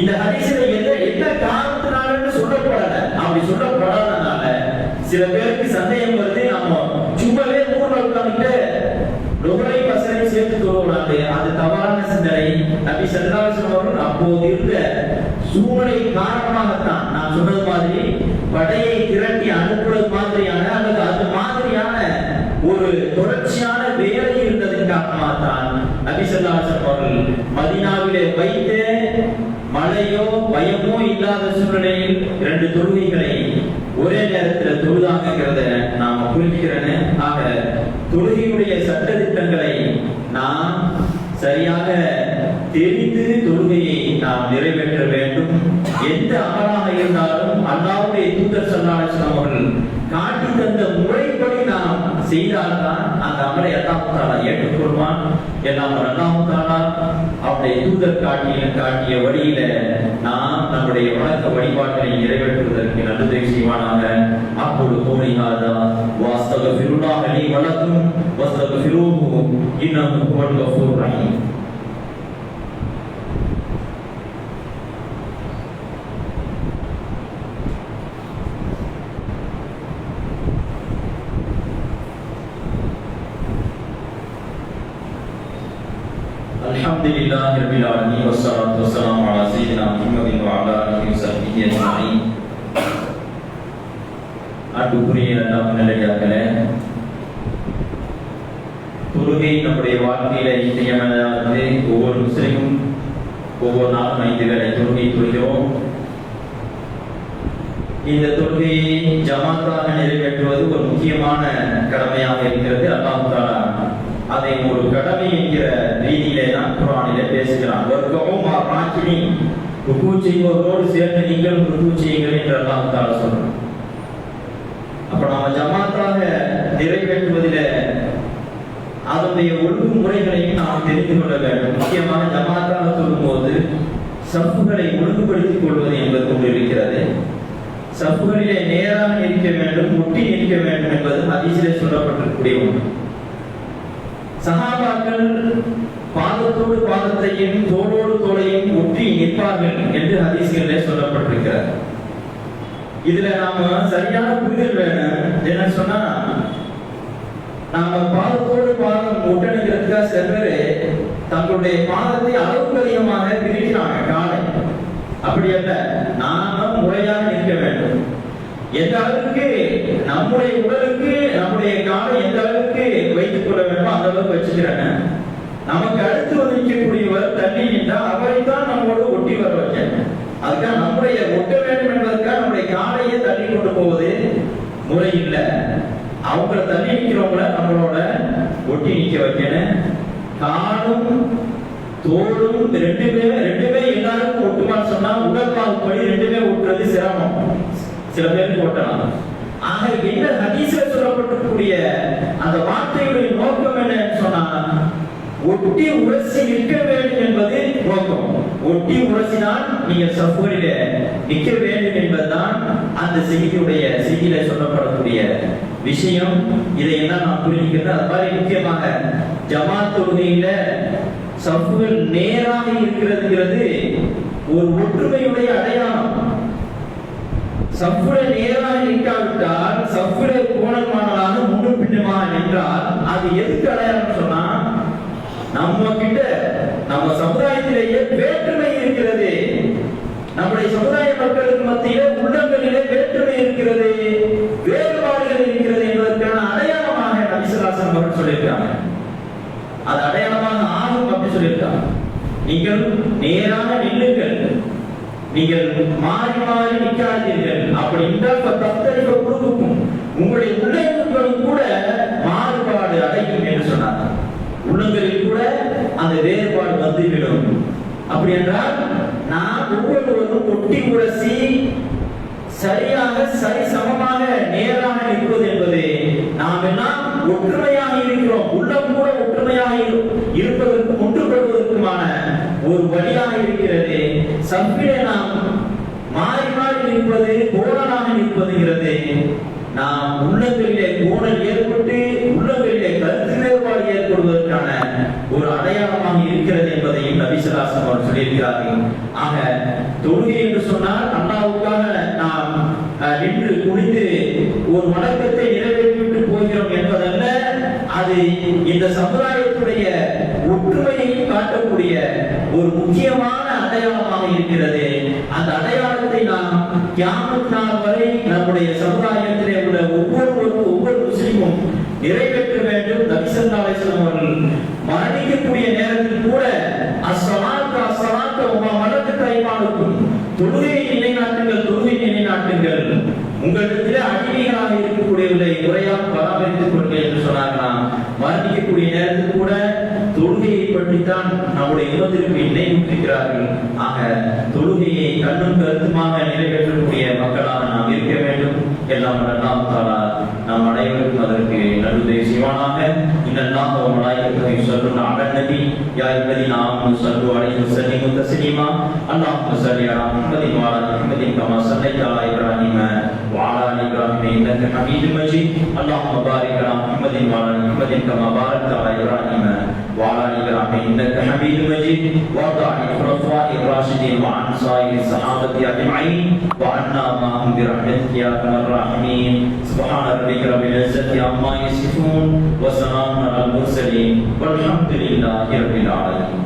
S1: இந்த ஹதீஸ்ல என்ன காரணத்தினால சொல்லப்படல. அப்படி சொல்லப்படாதனால சில பேருக்கு சந்தேகம் வருது. நம்ம சும்மாவே ஊர்ல உட்கார்ந்துட்டு லுஹரை நபி ஸல்லல்லாஹு அலைஹி வஸல்லம் அவர்கள் அப்போது இருந்த சூழ்நிலை காரணமாகத்தான் நான் சொன்னது மாதிரி படையை திரட்டி அனுப்புவது மாதிரியான அல்லது அது மாதிரியான ஒரு தொடர்ச்சியான வேலை இருந்ததன் காரணமாகத்தான் நபி ஸல்லல்லாஹு அலைஹி வஸல்லம் அவர்கள் மதீனாவிலே வைத்து மழையோ பயமோ இல்லாத சூழ்நிலையில் 2 தொழுகைகளை ஒரே நேரத்தில் தொழுதாங்கிறத நாம புரிஞ்சுக்கிறேன்னு. ஆக தொழுகையுடைய சட்ட திட்டங்களை நாம் சரியாக தெரிந்து தொழுகையை நாம் நிறைவேற்ற வேண்டும். எந்த அமலாக இருந்தாலும் அல்லாஹ்வுடைய தூதர் ஸல்லல்லாஹு அலைஹி வஸல்லம் அவர்கள் காட்டி தந்த முறைப்படி நாம் செய்தால்தான் அந்த அமலை அல்லாஹ் தஆலா ஏற்றுக்கொள்வான். எல்லாம் அல்லாஹ் தஆலா அவருடைய தூதர் காட்டிய வழியில நாம் நம்முடைய வணக்க வழிபாட்டை நிறைவேற்றுவதற்கு நல்லதை செய்வானாக. அப்போது கோலிஹாதா வஸ்தக்ஃபிருல்லாஹ் லி வலக்கும் வஸ்தக்ஃபிரூஹு இன்னஹு ஹுவல் கஃபூர் ரஹீம். அல்ஹம்துலில்லாஹி ரப்பில் ஆலமீன் வஸ்ஸலாத்து வஸ்ஸலாமு அலா சய்யிதினா முஹம்மதின் வ அலா ஆலிஹி வஸஹ்பிஹி அஜ்மஈன். அன்புக்குரிய அல்லாஹ்வின் நல்லடியார்களே, தொழுகை நம்முடைய வாழ்க்கையில இன்றியமையாதது. ஒவ்வொரு முஸ்லிமும் ஒவ்வொரு நாளும் 5 வேளை தொழுகை தொழுகிறோம். இந்த தொழுகையை ஜமாத்தாக நிறைவேற்றுவது ஒரு முக்கியமான கடமையாக இருக்கிறது. அல்லாஹ் தஆலா அதை ஒரு கடமை என்கிற ரீதியிலே தான் குர்ஆனிலே பேசுகிறான். ருக்கு செய்வதோடு சேர்ந்து நீங்களும் ருக்கு செய்யுங்கள் என்று அல்லாஹ் தஆலா சொல்றான். அப்ப நாம ஜமாத்தாக நிறைவேற்றுவதில் அதனுடைய ஒழுங்குமுறைகளையும் நாம் தெரிந்து கொள்ள வேண்டும். முக்கியமாக ஜமாத்தாக சொல்லும்போது சஃப்புகளை ஒழுங்குபடுத்திக் கொள்வது என்பது ஒன்று இருக்கிறது. சஃப்புகளிலே நேராக நிற்க வேண்டும், ஒட்டி நிற்க வேண்டும் என்பது ஹதீஸிலே சொல்லப்பட்டிருக்கக்கூடிய ஒன்று. சஹாபாக்கள் பாதத்தோடு பாதத்தையும் தோளோடு தோளையும் ஒட்டி நிற்பார்கள் என்று ஹதீஸ்களிலே சொல்லப்பட்டிருக்கிறது. இதுல நாம சரியான புரிதல் வேணும். என்ன சொன்னா, நாம பாதத்தோடு பாதம் ஒட்டணிக்கிறதுக்காக சில பேர் தங்களுடைய பாதத்தை அளவுக்கு அதிகமாக பிரிக்கிறாங்க காலை. அப்படி அல்ல, நாம முறையாக நிற்க வேண்டும். எந்த அளவுக்கு நம்முடைய உடலுக்கு நம்முடைய காலை எந்த அளவுக்கு வைத்துக் கொள்ள வேண்டுமோ அந்த அளவுக்கு வச்சுக்கிறாங்க. நமக்கு அடுத்து வந்து நிற்கக்கூடியவர் தள்ளி நின்றால் அவரைத்தான் நம்மோடு ஒட்டி வர வைக்க. அதுக்காக நம்முடைய ஒட்ட வேண்டும் என்பதற்காக நம்முடைய காலையே தள்ளி கொண்டு போவது முறை இல்லை. அவங்கள தள்ளி நிற்கிறவங்கள நம்மளோட ஒட்டி நிற்க வைக்கணும். காலும் தோளும் ரெண்டுமே எல்லாருக்கும் ஒட்டுமான்னு சொன்னா உடல் பாகுப்படி 2மே ஒட்டுறது சிரமம். சில பேருக்கு ஓட்டலாம். ஆக என்ன ஹதீஸ்ல சொல்லப்பட்டிருக்கக்கூடிய அந்த வார்த்தையுடைய நோக்கம் என்னன்னு சொன்னா, ஒட்டி உரசி நிற்க வேண்டும் என்பது நோக்கம். ஒட்டி உரசினால் நீங்க சஃபுகளிலே நிற்க வேண்டும் என்பதுதான் அந்த செய்தியில சொல்லப்படக்கூடிய விஷயம். இதை என்ன நான் புரிஞ்சுக்கிறேன். அது மாதிரி முக்கியமாக ஜமாத் தொழுகையில சஃபுகள் நேராக இருக்கிறதுங்கிறது ஒரு ஒற்றுமையுடைய அடையாளம். சஃபுல நேராக நிற்காவிட்டால், சஃபுல கோணமானதாக முன்னும் பின்னுமாக நின்றால் அது எதுக்கு அடையாளம் சொன்னா, நம்ம கிட்ட நம்ம சமுதாயத்திலேயே வேற்றுமை இருக்கிறது. நம்முடைய சமுதாய மக்களுக்கு மத்தியிலே உள்ளங்களிலே வேற்றுமை இருக்கிறது, வேறுபாடுகள் இருக்கிறது என்பதற்கான அடையாளமாக நபி ஸல்லல்லாஹு அலைஹி வஸல்லம் சொல்லியிருக்காங்க. அது அடையாளமாக ஆகும் அப்படி சொல்லியிருக்காங்க. நீங்கள் நேராக நில்லுங்கள், நீங்கள் மாறி மாறி நிற்காதீர்கள். அப்படி என்றால் தத்தரிக்க கொடுக்கும் உங்களுடைய உள்ளங்களும் கூட மாறுபாடு அடையும் என்று சொன்னார். உள்ளங்களில் கூட அந்த வேறுபாடு வந்துவிடும். அப்படி என்றால் நாம் ஒவ்வொருவரும் ஒட்டி உரசி சரியாக சரி சமமாக நேராக நிற்பது என்பது நாம் எல்லாம் ஒற்றுமையாக இருக்கிறோம், உள்ளம் கூட ஒற்றுமையாக இருப்பதற்கும் ஒன்றுபடுவதற்குமான ஒரு வழியாக இருக்கிறது. சப்பிலே நாம் மாறி மாறி நிற்பது, கோணலாக நிற்பதுங்கிறது நாம் உள்ளங்களிலே கோணல் ஏற்பட்டு உள்ளங்களிலே கருத்து வேறுபாடு ஏற்படுவதற்கான ஒரு அடையாளமாக இருக்கிறது என்பதையும் நபி ஸல்லல்லாஹு அலைஹி வஸல்லம் சொல்லியிருக்கிறார்கள். ஆக தொழுகை என்று சொன்னால் அல்லாஹ்வுக்காக நாம் நின்று குனிந்து ஒரு வணக்கத்தை நிறைவேற்றிவிட்டு போகிறோம் என்பதல்ல, அது இந்த சமுதாயத்துடைய ஒற்றுமையை காட்டக்கூடிய ஒரு முக்கியமான அடையாளமாக இருக்கிறது. அந்த அடையாளத்தை நாம் கியாமத் நாள் வரை நம்முடைய சமுதாயத்திலே உள்ள ஒவ்வொரு முஸ்லிமும் நிறைவேற்ற வேண்டும். நபி ஸல்லல்லாஹு அலைஹி வஸல்லம் அவர்கள் மரணிக்கக்கூடிய நேரத்தில் கூட அஸ்ஸலாத்து வமா மலக்கத் ஐமானுக்கும், தொழுகையை நிலைநாட்டுங்கள், உங்களிடத்திலே அடிமைகளாக இருக்கக்கூடியவர்களை முறையாக பராமரித்துக் கொள்ளுங்கள் என்று சொன்னார்களாம். மரணிக்கக்கூடிய நேரத்தில் கூட தொழுகையை பற்றித்தான் நம்முடைய உம்மத்திற்கு நினைவூட்டுகிறார்கள். ஆக தொழுகையை கண்ணும் கருத்துமாக நிறைவேற்றக்கூடிய மக்களாக நாம் இருக்க வேண்டும். எல்லாம் அல்லாஹ் தஆலா நாம் அனைவருக்கும் அதற்கு நல்வுதவி செய்வானாக. இன்னல்லாஹ வ மலாயிகத்துஹு யுஸல்லூன அலன் நபி யா அய்யுஹல்லதீன ஆமனு ஸல்லு அலைஹி வஸல்லிமு தஸ்லீமா. அல்லாஹும்ம ஸல்லி அலா முஹம்மதின் வ அலா முஹம்மதின் கமா ஸல்லைத அலா இப்ராஹீம வ அலா ஆலி இப்ராஹீம இன்னக ஹமீதும் மஜீத். அல்லாஹும்ம பாரிக் அலா முஹம்மதின் வ அலா முஹம்மதின் கமா பாரக்த அலா இப்ராஹீம வ அலா ஆலி இப்ராஹீம இன்னக ஹமீதும் மஜீத். வர்ض عن الخلفاء الراشدين وعن سائر الصحابة أجمعين وعنا معهم برحمتك يا أرحم الراحمين. سبحان ربك رب العزة عما يصفون وسلام على المرسلين والحمد لله رب العالمين.